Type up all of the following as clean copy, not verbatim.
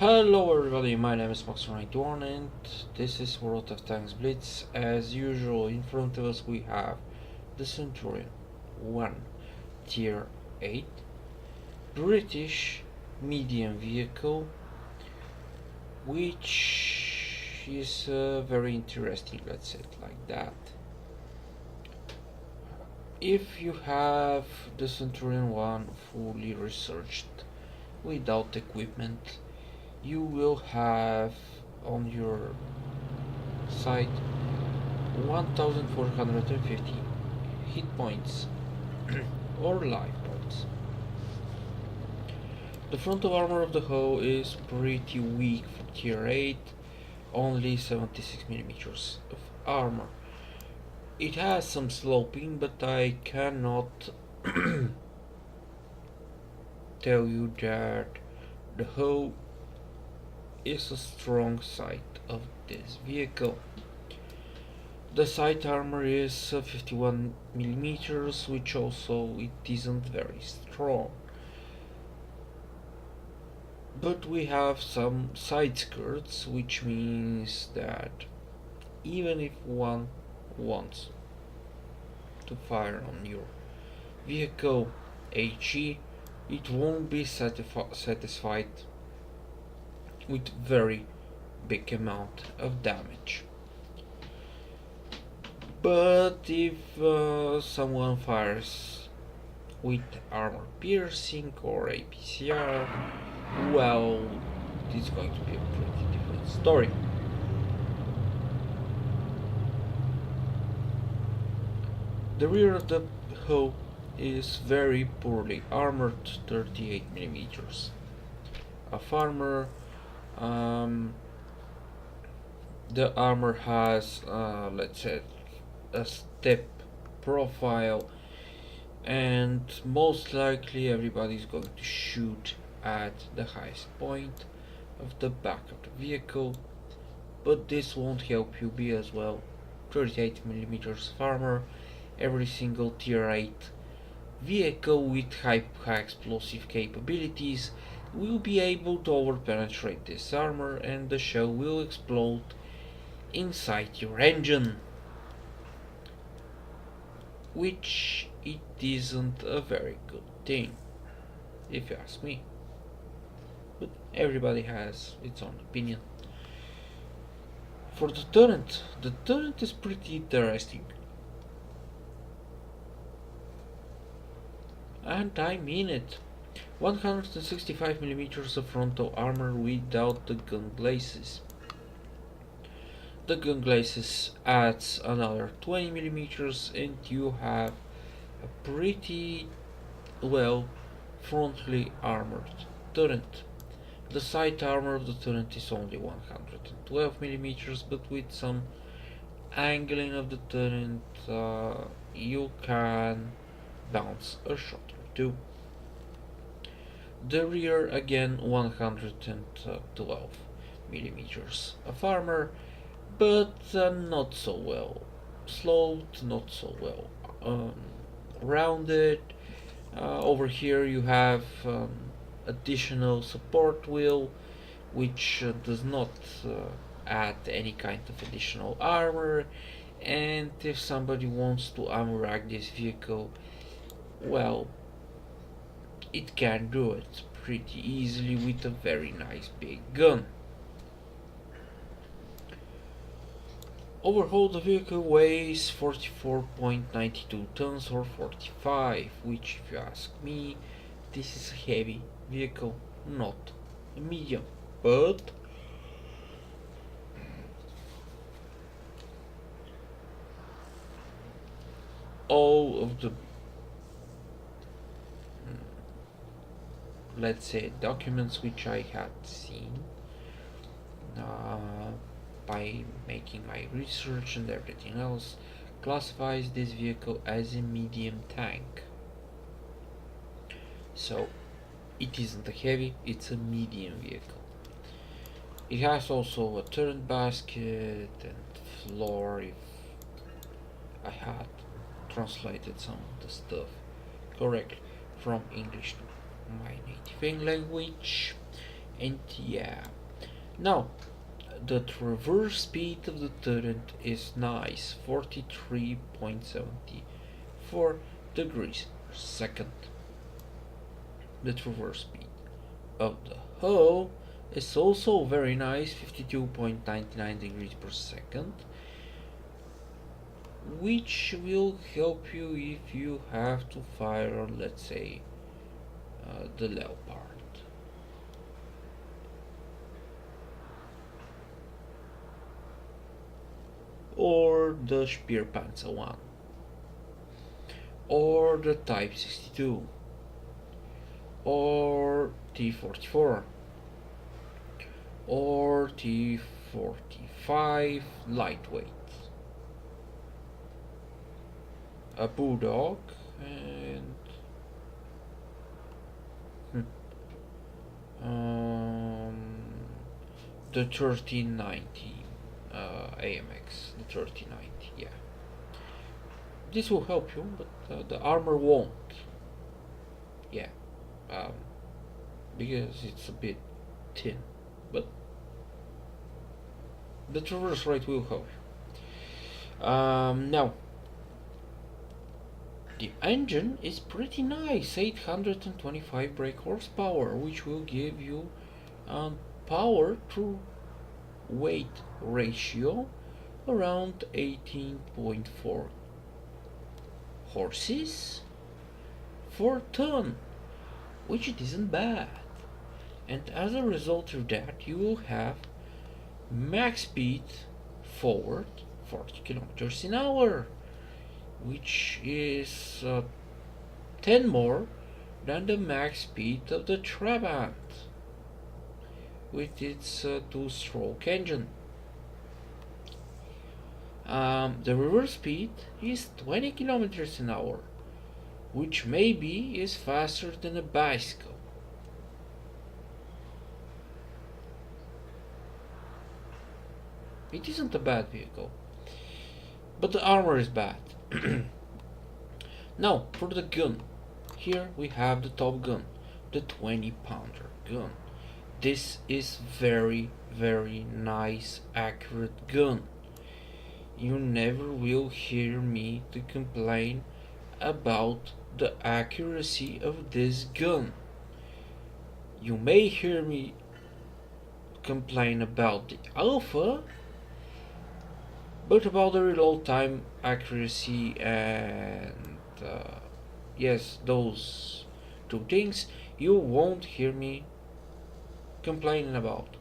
Hello everybody, my name is Max91 and this is World of Tanks Blitz. As usual, in front of us we have the Centurion 1 Tier 8 British medium vehicle, which is very interesting, let's say it like that. If you have the Centurion 1 fully researched without equipment, you will have on your site 1450 hit points or life points. The frontal armor of the hull is pretty weak for tier 8, only 76mm of armor. It has some sloping, but I cannot tell you that the hull is a strong side of this vehicle. The side armor is 51mm, which also it isn't very strong. But we have some side skirts, which means that even if one wants to fire on your vehicle HE, it won't be satisfied with very big amount of damage. But if someone fires with armor piercing or APCR, well, it's going to be a pretty different story. The rear of the hull is very poorly armored, 38mm of armor. The armor has, let's say, a step profile, and most likely everybody's going to shoot at the highest point of the back of the vehicle, but this won't help you be as well. 38mm of armor, every single tier 8 vehicle with high explosive capabilities will be able to overpenetrate this armor, and the shell will explode inside your engine, which it isn't a very good thing, if you ask me. But everybody has its own opinion. For the turret is pretty interesting. And I mean it. 165mm of frontal armor without the gun glacis. The gun glacis adds another 20mm and you have a pretty well frontally armored turret. The side armor of the turret is only 112mm, but with some angling of the turret you can bounce a shot or two. The rear again 112mm of armor, but not so well sloped, not so well rounded. Over here you have additional support wheel, which does not add any kind of additional armor, and if somebody wants to armor rack this vehicle, well, it can do it pretty easily with a very nice big gun. Overall, the vehicle weighs 44.92 tons or 45, which, if you ask me, this is a heavy vehicle, not a medium. But all of the, let's say, documents which I had seen by making my research and everything else classifies this vehicle as a medium tank. So it isn't a heavy, it's a medium vehicle. It has also a turret basket and floor, if I had translated some of the stuff correctly from English to my native language. And yeah, now the traverse speed of the turret is nice, 43.74 degrees per second. The traverse speed of the hull is also very nice, 52.99 degrees per second, which will help you if you have to fire, let's say, the Leopard. Or the Speerpanzer 1. Or the Type 62. Or T-44. Or T-45 lightweight. A Bulldog and the 1390 AMX, the 1390, yeah. This will help you, but the armor won't. Yeah, because it's a bit thin, but the traverse rate will help you. Now, the engine is pretty nice, 825 brake horsepower, which will give you power to weight ratio around 18.4 horses per ton, which it isn't bad. And as a result of that, you will have max speed forward 40 kilometers an hour, which is 10 more than the max speed of the Trabant with its two-stroke engine. The reverse speed is 20 kilometers an hour, which maybe is faster than a bicycle. It isn't a bad vehicle, but the armor is bad. Now, for the gun. Here we have the top gun, the 20-pounder gun. This is very, very nice, accurate gun. You never will hear me to complain about the accuracy of this gun. You may hear me complain about the Alpha, but about the reload time, accuracy, and yes, those two things you won't hear me complaining about.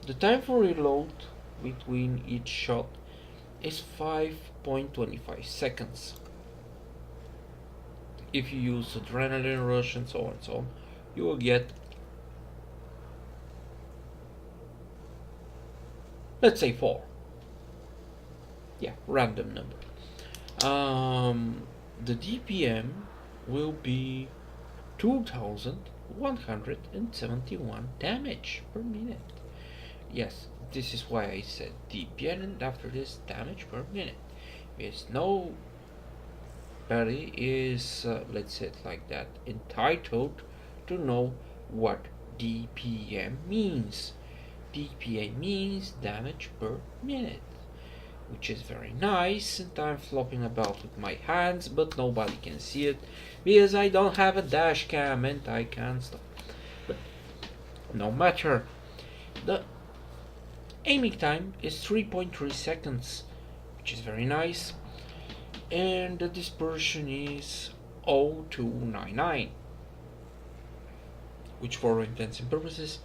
The time for reload between each shot is 5.25 seconds. If you use adrenaline rush and so on, you will get, let's say 4. Yeah, random number. The DPM will be 2171 damage per minute. Yes, this is why I said DPM, and after this, damage per minute. Because nobody is, let's say it like that, entitled to know what DPM means. DPM means damage per minute, which is very nice, and I'm flopping about with my hands, but nobody can see it because I don't have a dash cam and I can't stop. But no matter, the aiming time is 3.3 seconds, which is very nice, and the dispersion is 0299, which for all intents and purposes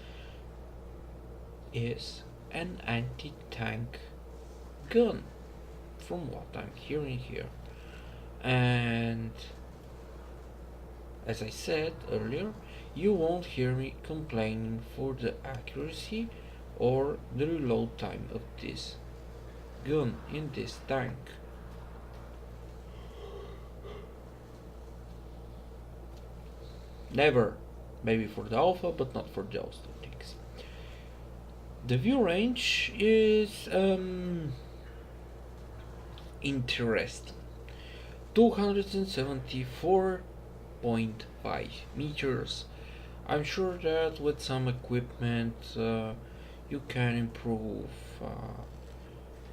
is an anti-tank gun, from what I'm hearing here. And as I said earlier, you won't hear me complaining for the accuracy or the reload time of this gun in this tank. Never. Maybe for the Alpha, but not for those two things. The view range is interesting. 274 0.5 meters. I'm sure that with some equipment you can improve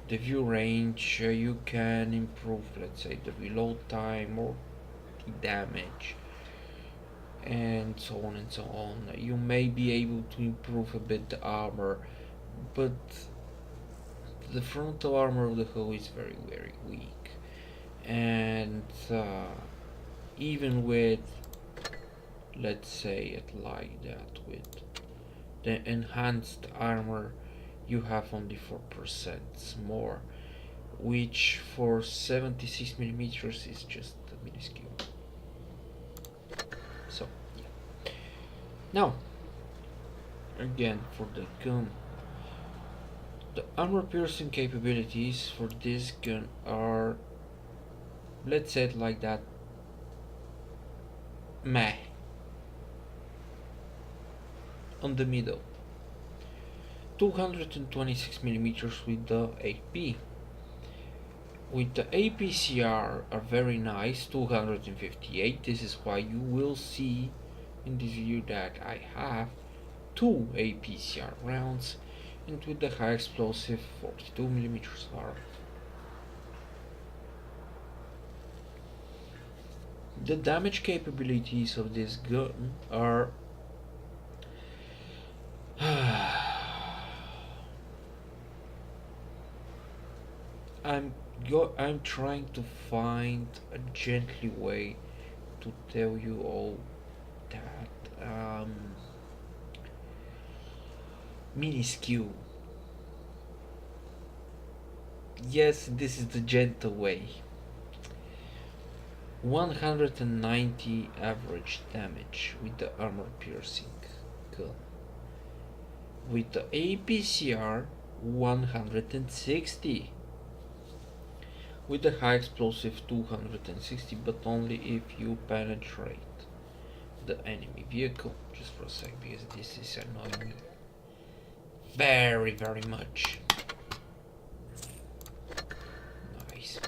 the view range, you can improve, let's say, the reload time or the damage, and so on and so on. You may be able to improve a bit the armor, but the frontal armor of the hull is very weak, and even with, let's say it like that, with the enhanced armor you have only 4% more, which for 76mm is just minuscule. So yeah. Now again, for the gun, the armor piercing capabilities for this gun are, let's say it like that, meh, on the middle. 226mm with the AP. With the APCR are very nice, 258. This is why you will see in this video that I have two APCR rounds, and with the high explosive 42mm are. The damage capabilities of this gun are I'm trying to find a gently way to tell you all that minuscule. Yes, this is the gentle way. 190 average damage with the armor piercing gun. With the APCR, 160. With the high explosive, 260, but only if you penetrate the enemy vehicle. Just for a sec, because this is annoying me very much. Nice.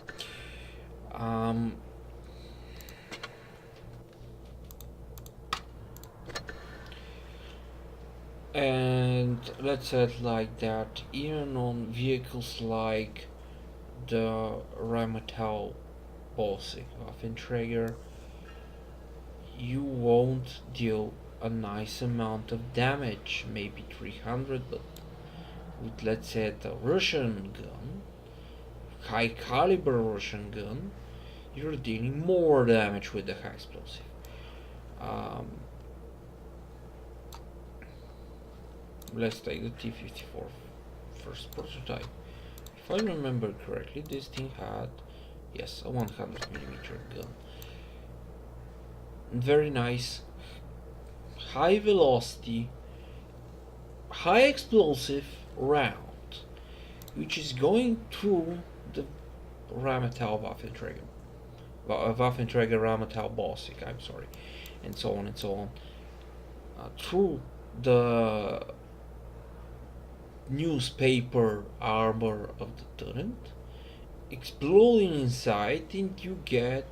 And let's say it like that, even on vehicles like the Rheinmetall Bossig Waffenträger, you won't deal a nice amount of damage, maybe 300, but with, let's say, the Russian gun, high caliber Russian gun, you're dealing more damage with the high explosive. Let's take the T-54 first prototype. If I remember correctly, this thing had, yes, a 100mm gun. Very nice, high velocity, high explosive round, which is going through the Rheinmetall Waffenträger, Rheinmetall Bossig, I'm sorry, and so on and so on, through the newspaper armor of the turret, exploding inside, and you get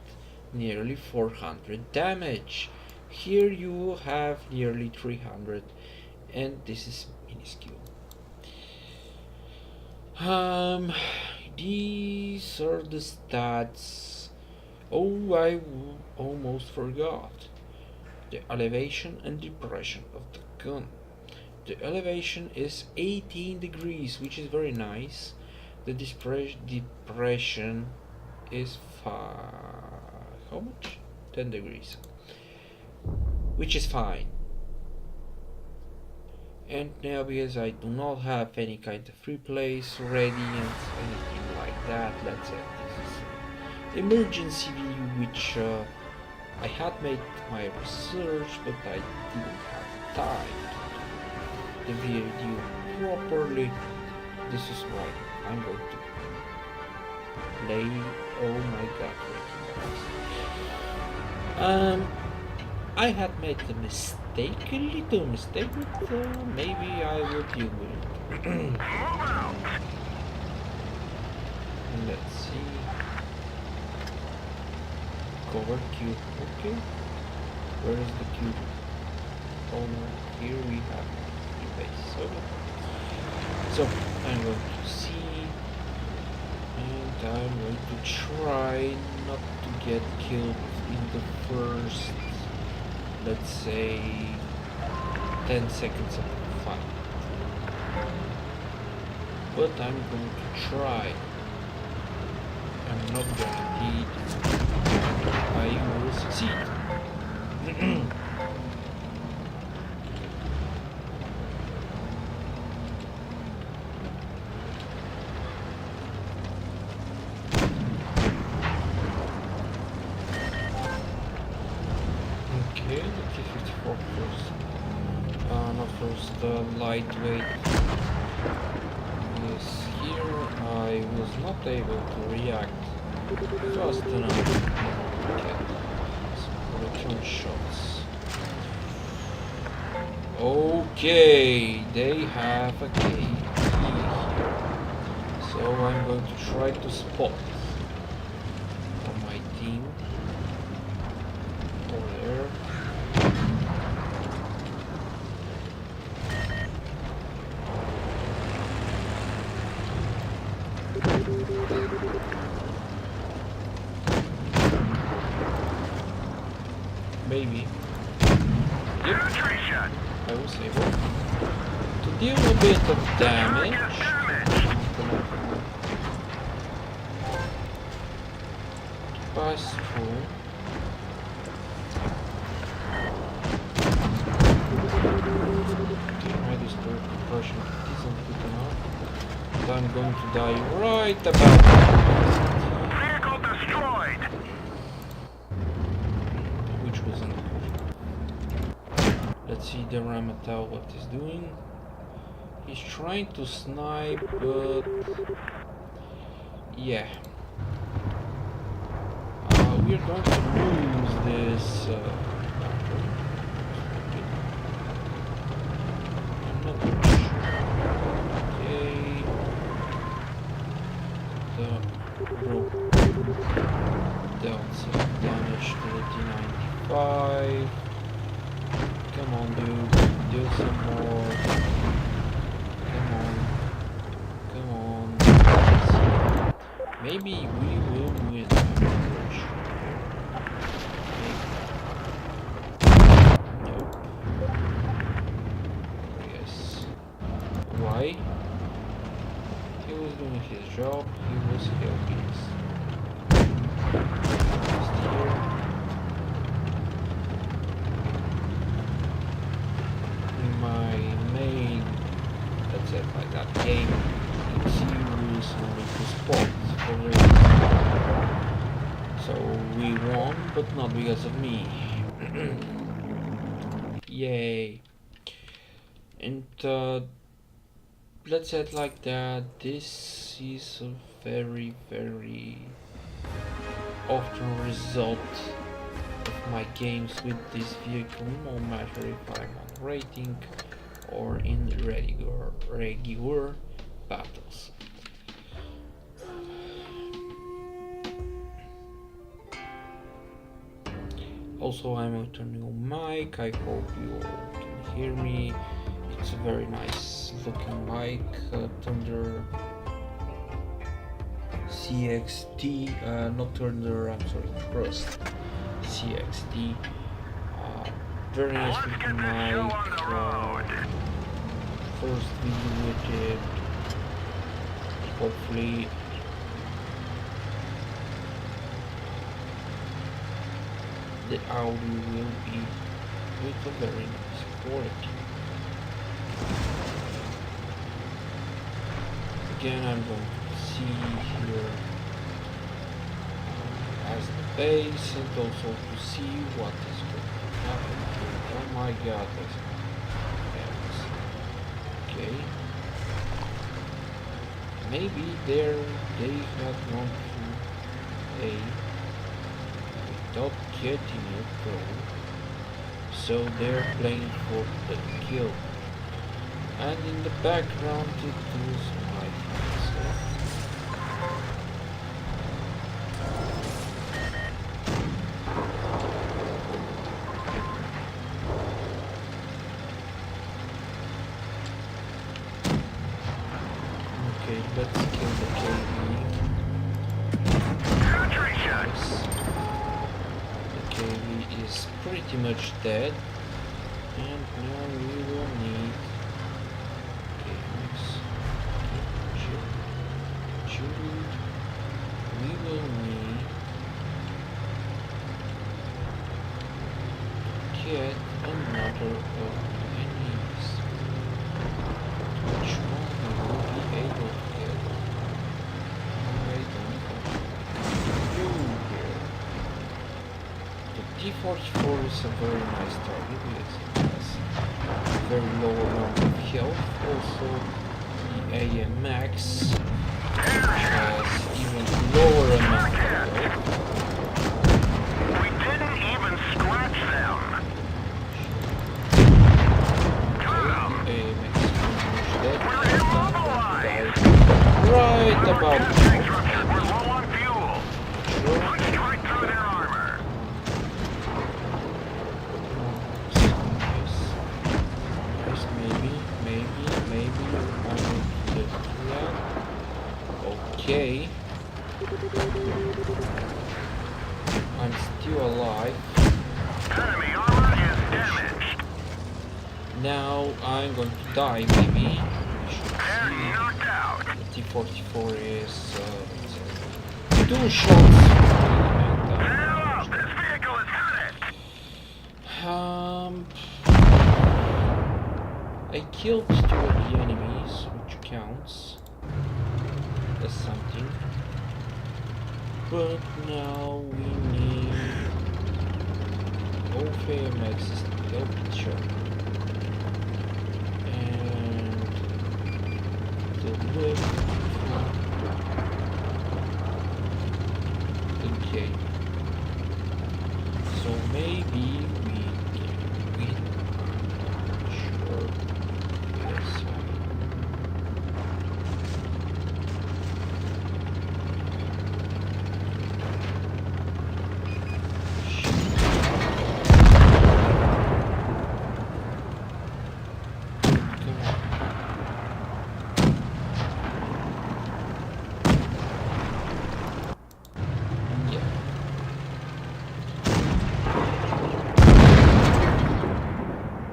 nearly 400 damage. Here you have nearly 300, and this is minuscule. These are the stats. Oh, I almost forgot. The elevation and depression of the gun. The elevation is 18 degrees, which is very nice. The depression is how much? 10 degrees, which is fine. And now, because I do not have any kind of free place ready and anything like that, let's say this is emergency view, which I had made my research, but I didn't have time to do the video properly. This is why I'm going to play. Oh my god, I had made a mistake, a little mistake, but maybe I will deal with it. Let's see. Cover Q, okay. Where is the cube? Oh no, here we have the base. Okay. So I'm going to see, and I'm going to try not to get killed in the first, let's say, 10 seconds of the fight. But I'm going to try. I'm not guaranteed I will succeed. Okay, the T-54 first. Not first, lightweight. Yes, here I was not able to react fast enough. Okay, some return shots. Okay, they have a key here. So I'm going to try to spot on my team. Over there. Maybe. Yep. I was able to deal a bit of damage. Pass through. Okay, my destroy compression isn't good enough. And I'm going to die right about now. Vehicle destroyed! Which wasn't good. Let's see the Ramatal what he's doing. He's trying to snipe, but yeah. We're going to lose this battle. I'm not really sure. Okay. The rope dealt some damage to the T-95. Come on, dude. Do some more. Come on. Come on. Maybe we will win. Nope. Yes. Why? He was doing his job. He was helping us. My main, let's say like that game, is use only to spot for the so we won, but not because of me. Yay. And let's say it like that, this is a very, very often result of my games with this vehicle, no matter if I'm on rating or in regular battles. Also, I'm with a new mic. I hope you all can hear me. It's a very nice looking mic, Thunder CXT, not Thunder, I'm sorry, Trust CXT. Very nice looking mic. First video with it. Hopefully the audio will be with a very nice quality. Again, I'm going to see here as the base, and also to see what is going to happen here. Oh my god, that's okay. Maybe they had gone to A without getting it though, so they're playing for the kill. And in the background it was my friends. let's kill the KV. Nice. The KV is pretty much dead. And now we will need... Okay, nice. Shoot. We will need... get another of enemies. Which one we will be able to get? I don't know. You here. The T-44 is a very nice target because it has a very low amount of health. Also, the AMX has even lower amount of health. We didn't even scratch them. Right about now. We're low on fuel. Punch right through their armor. Nice. Maybe I will get through that. Okay. I'm still alive. Enemy armor is damaged. Now I'm going to die, maybe. And knocked out. The T-44 is, let's say, 2 shots. Now, this vehicle is hit. I killed 2 of the enemies, which counts as something. But now we need OFAMX is to help each other. Okay, so maybe we can win. Sure. Yes.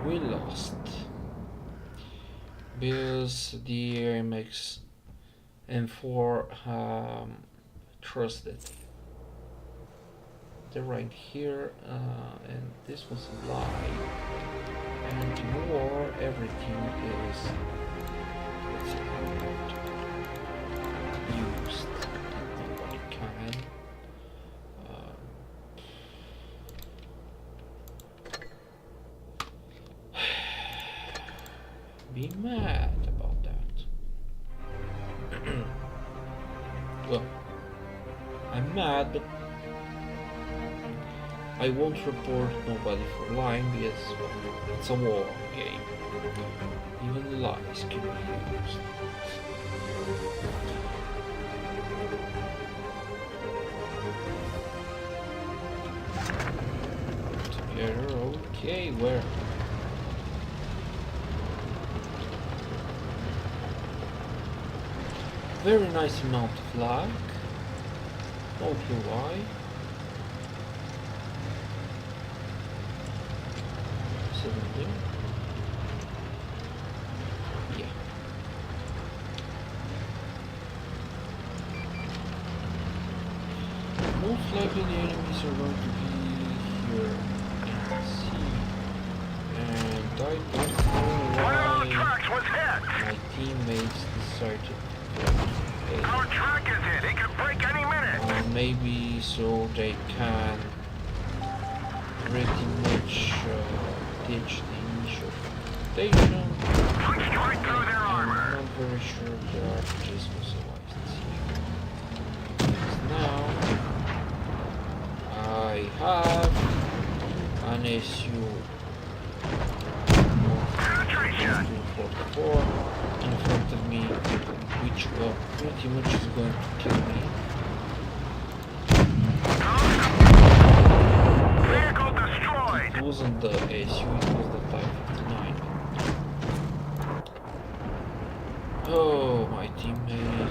We lost because the AMX M4 trusted. They're right here, and this was a lie. And in war, everything is used. Nobody can. Be mad about that. Well, I'm mad, but I won't report nobody for lying because it's a war game. Even lies can be used. Together, okay, where? Very nice amount of lag. No clue why. Something. Yeah. Most likely the enemies are going to be here in the sea. And I don't know why my teammates decided. Our track is hit. It could break any minute. Or maybe so they can pretty much ditch the initial station. Punched right through their armor. I'm not very sure the RPGs was because now I have an SU 44 in front of me, which pretty much is going to kill me. Vehicle destroyed. It wasn't the SU, it was the Type 59. Oh, my teammate.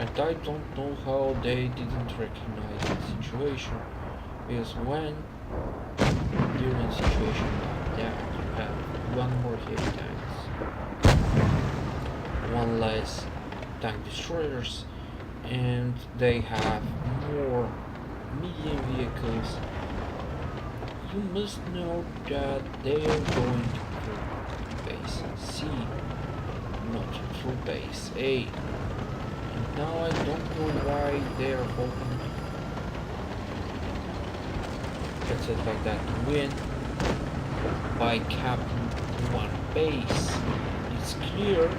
And I don't know how they didn't recognize the situation, because when during a situation like that you have one more heavy tanks, one less tank destroyers, and they have more medium vehicles, you must know that they are going through base C, not through base A. And now I don't know why they are hoping, let's say like that, to win by capping one base. It's clear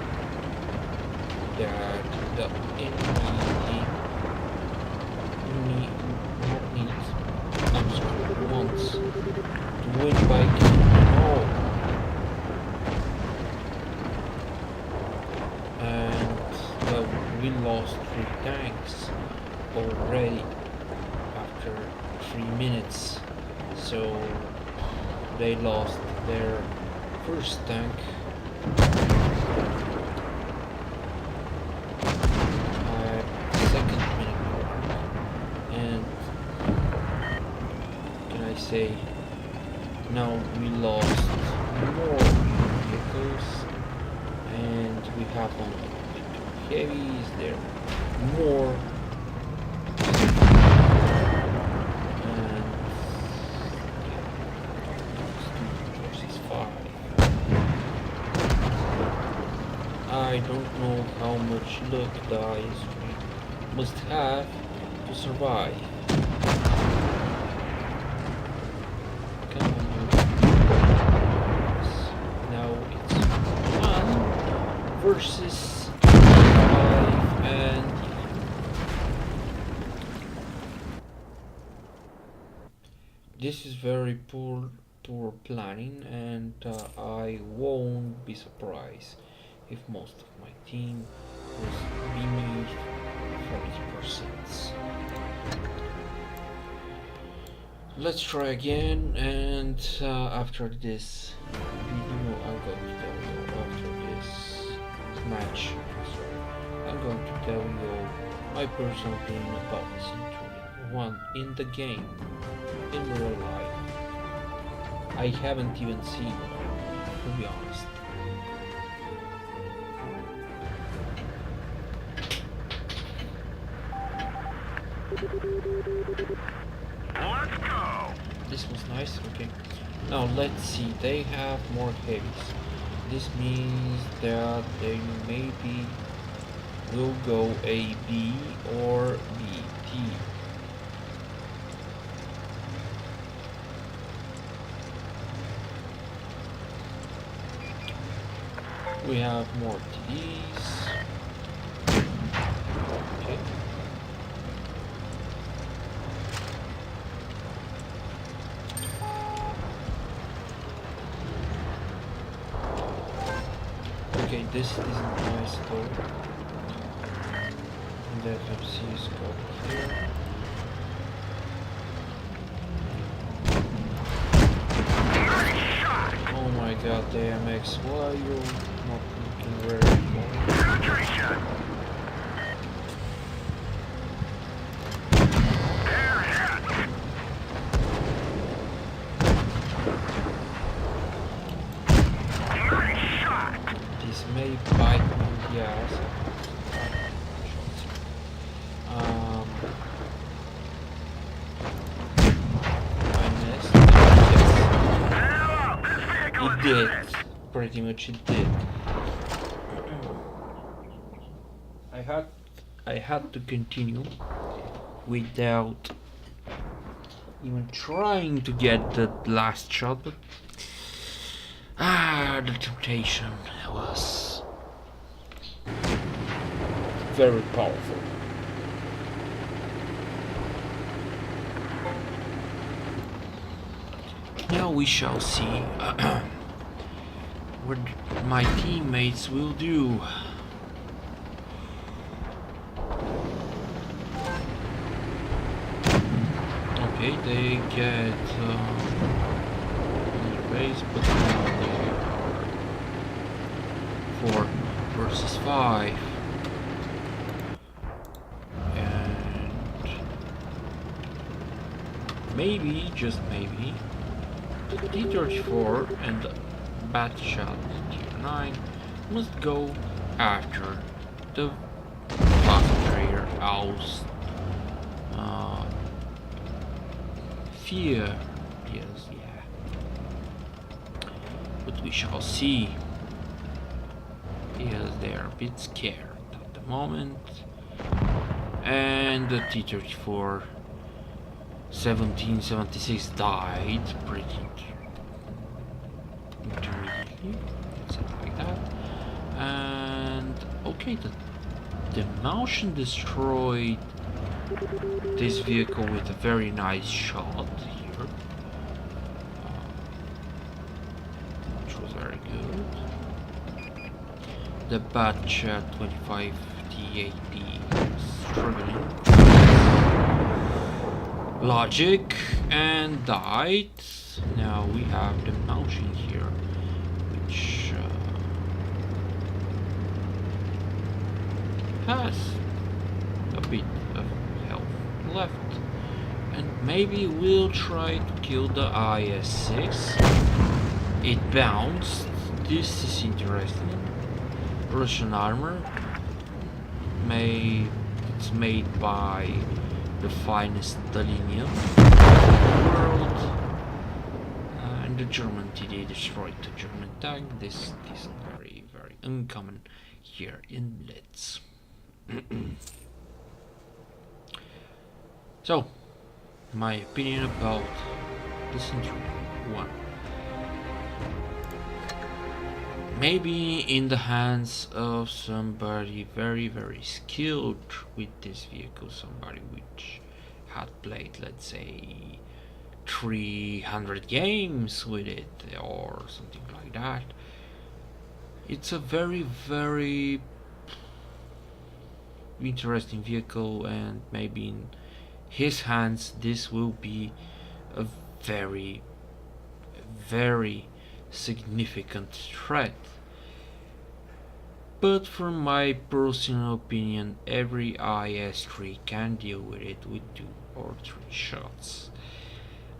that the enemy wants to win by capping all. And well, we lost 3 tanks already after 3 minutes, so they lost their first tank at second minute mark, and can I say now we lost more vehicles, and we have only 2 heavies. There are more, and versus 5. I don't know how much luck dice we must have to survive. Come on, now it's 1 versus 5, and this is very poor planning, and I won't be surprised if most of my team was beneath 40%. Let's try again, and after this video I'm going to tell you, after this match, sorry, I'm going to tell you my personal opinion about the Centurion 1 in the game, in real life. I haven't even seen one, to be honest. Let's go! This was nice, okay. Now let's see, they have more heavies. This means that they maybe will go AB or BT. We have more TDs. Okay. Okay, this isn't nice though. And the FMC is over here. Oh my god, the MX, why are you not looking very well? Penetration! They're hit! Nice shot! This may bite me, yes. I missed. Yes. It did. Pretty much it did. I had to continue without even trying to get the last shot, but the temptation was very powerful. Now we shall see what my teammates will do. Okay, they get the base, but now they are 4 versus 5. maybe, just maybe, the T-34 and the Batshot Tier 9 must go after the fast trader Aus fear. Yes, yeah. But we shall see. Yes, they are a bit scared at the moment. And the T-34 1776 died pretty intermediately, let's say it like that. And okay, the Martian destroyed this vehicle with a very nice shot here, which was very good. The batch 25 TAP struggling. Logic and died. Now we have the Mountain here, which has a bit of health left, and maybe we'll try to kill the IS-6. It bounced. This is interesting. Russian armor. It's made by the finest Stalinian in the world. And the German TD destroyed the German tank. This is very, very uncommon here in Blitz. So, my opinion about the Centurion 1. Maybe in the hands of somebody very, very skilled with this vehicle, somebody which had played, let's say, 300 games with it or something like that. It's a very, very interesting vehicle, and maybe in his hands this will be a very, very significant threat. But from my personal opinion, every IS-3 can deal with it with 2 or 3 shots.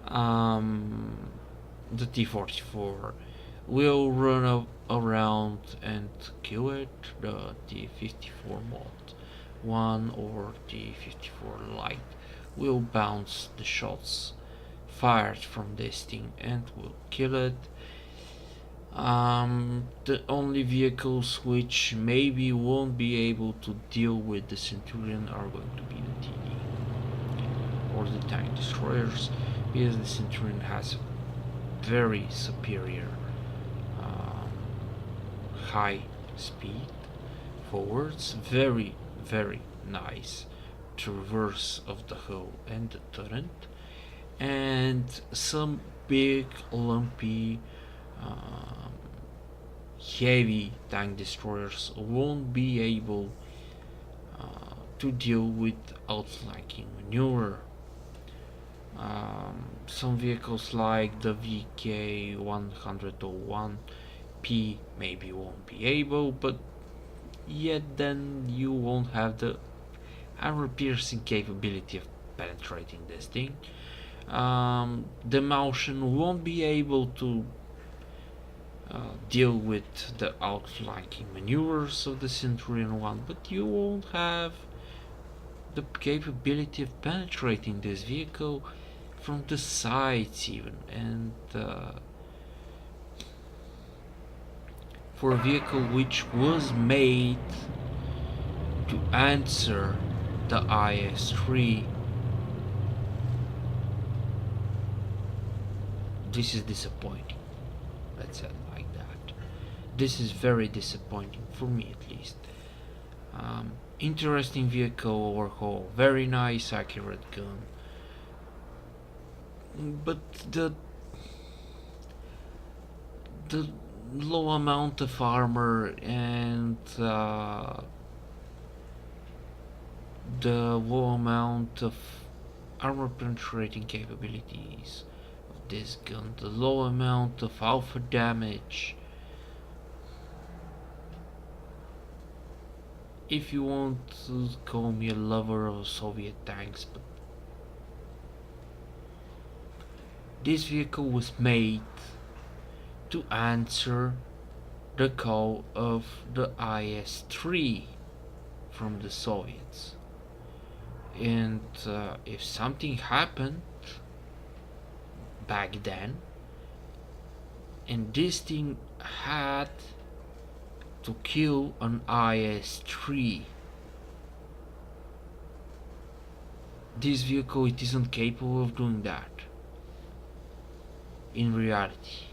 The T-44 will run around and kill it. The T-54 Mod 1 or T-54 Light will bounce the shots fired from this thing and will kill it. The only vehicles which maybe won't be able to deal with the Centurion are going to be the TD or the tank destroyers, because the Centurion has very superior high speed forwards, very, very nice traverse of the hull and the turret, and some big lumpy heavy tank destroyers won't be able to deal with outflanking maneuver. Some vehicles like the VK-101P maybe won't be able, but yet then you won't have the armor-piercing capability of penetrating this thing. The Martian won't be able to deal with the outflanking maneuvers of the Centurion 1, but you won't have the capability of penetrating this vehicle from the sides even, and for a vehicle which was made to answer the IS-3, this is disappointing. Let's say it like that. This is very disappointing for me, at least. Interesting vehicle overhaul, very nice accurate gun, but the low amount of armor and the low amount of armor penetrating capabilities of this gun, the low amount of alpha damage. If you want to call me a lover of Soviet tanks, but This vehicle was made to answer the call of the IS-3 from the Soviets. And if something happened back then, and this thing had to kill an IS-3, this vehicle, it isn't capable of doing that in reality.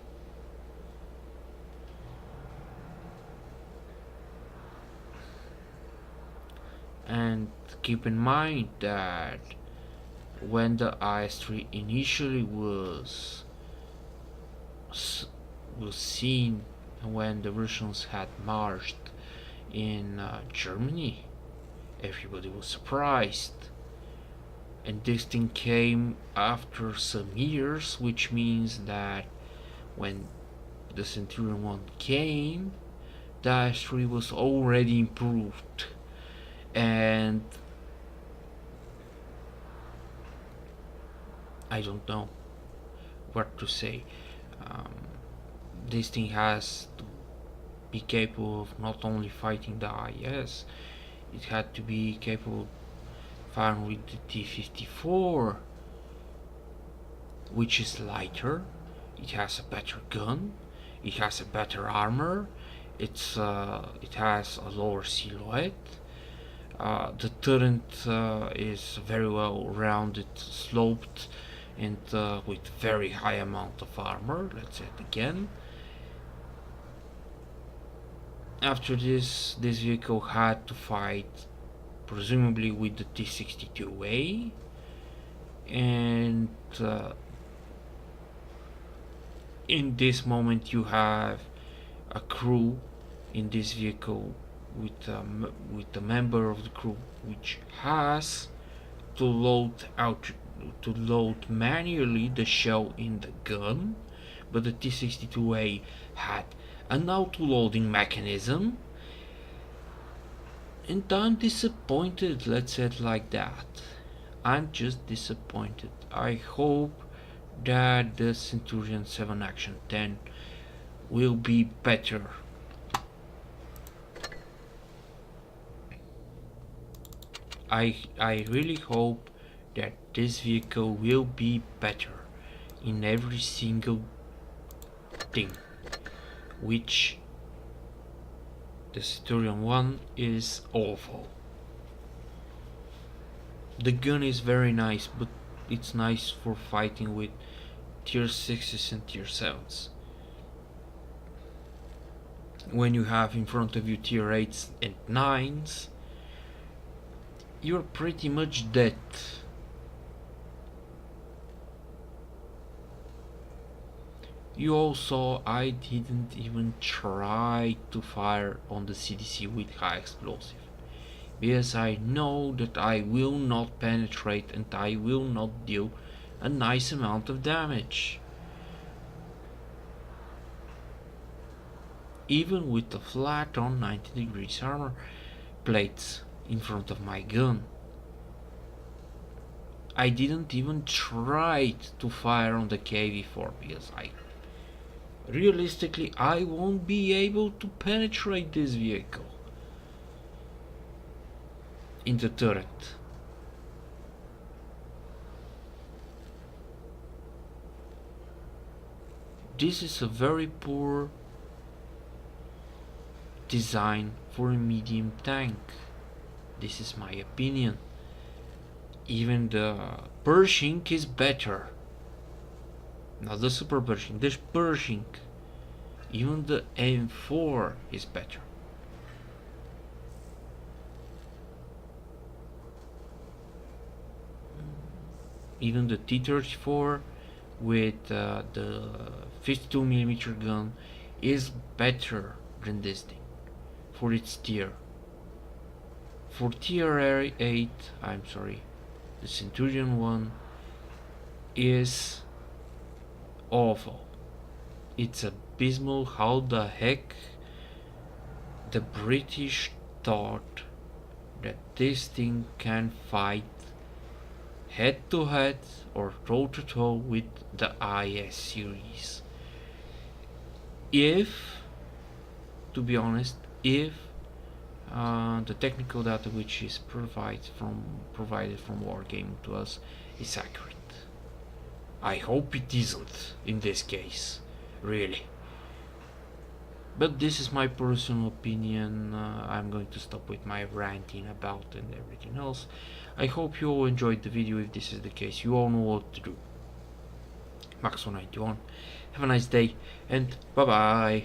And keep in mind that when the IS-3 initially was seen, when the Russians had marched in Germany, everybody was surprised. And this thing came after some years, which means that when the Centurion 1 came, the IS-3 was already improved. And I don't know what to say. This thing has to be capable of not only fighting the IS, it had to be capable of firing with the T-54, which is lighter, it has a better gun, it has a better armor, it has a lower silhouette. The turret is very well rounded, sloped, and with very high amount of armor. Let's say it again. After this vehicle had to fight presumably with the T-62A, and in this moment you have a crew in this vehicle with a member of the crew which has to load manually the shell in the gun, but the T-62A had an auto-loading mechanism, and I'm disappointed, let's say it like that. I'm just disappointed. I hope that the Centurion 7 Action 10 will be better. I really hope that this vehicle will be better in every single thing, which the Centurion 1 is awful. The gun is very nice, but it's nice for fighting with tier 6s and tier 7s. When you have in front of you tier 8s and 9s, you're pretty much dead. You all saw I didn't even try to fire on the CDC with high explosive, because I know that I will not penetrate and I will not deal a nice amount of damage. Even with the flat on 90 degrees armor plates in front of my gun, I didn't even try to fire on the KV-4 because realistically I won't be able to penetrate this vehicle in the turret. This is a very poor design for a medium tank. This is my opinion. Even the Pershing is better. Not the Super Pershing, the Pershing. Even the M4 is better. Even the T-34 with the 52mm gun is better than this thing for its tier. For tier 8, I'm sorry, the Centurion 1 is awful. It's abysmal how the heck the British thought that this thing can fight head to head or toe to toe with the IS series. If, to be honest, if the technical data which is provided from Wargaming to us is accurate. I hope it isn't in this case, really. But this is my personal opinion. I'm going to stop with my ranting about and everything else. I hope you all enjoyed the video. If this is the case, you all know what to do. Maxo91, have a nice day and bye bye.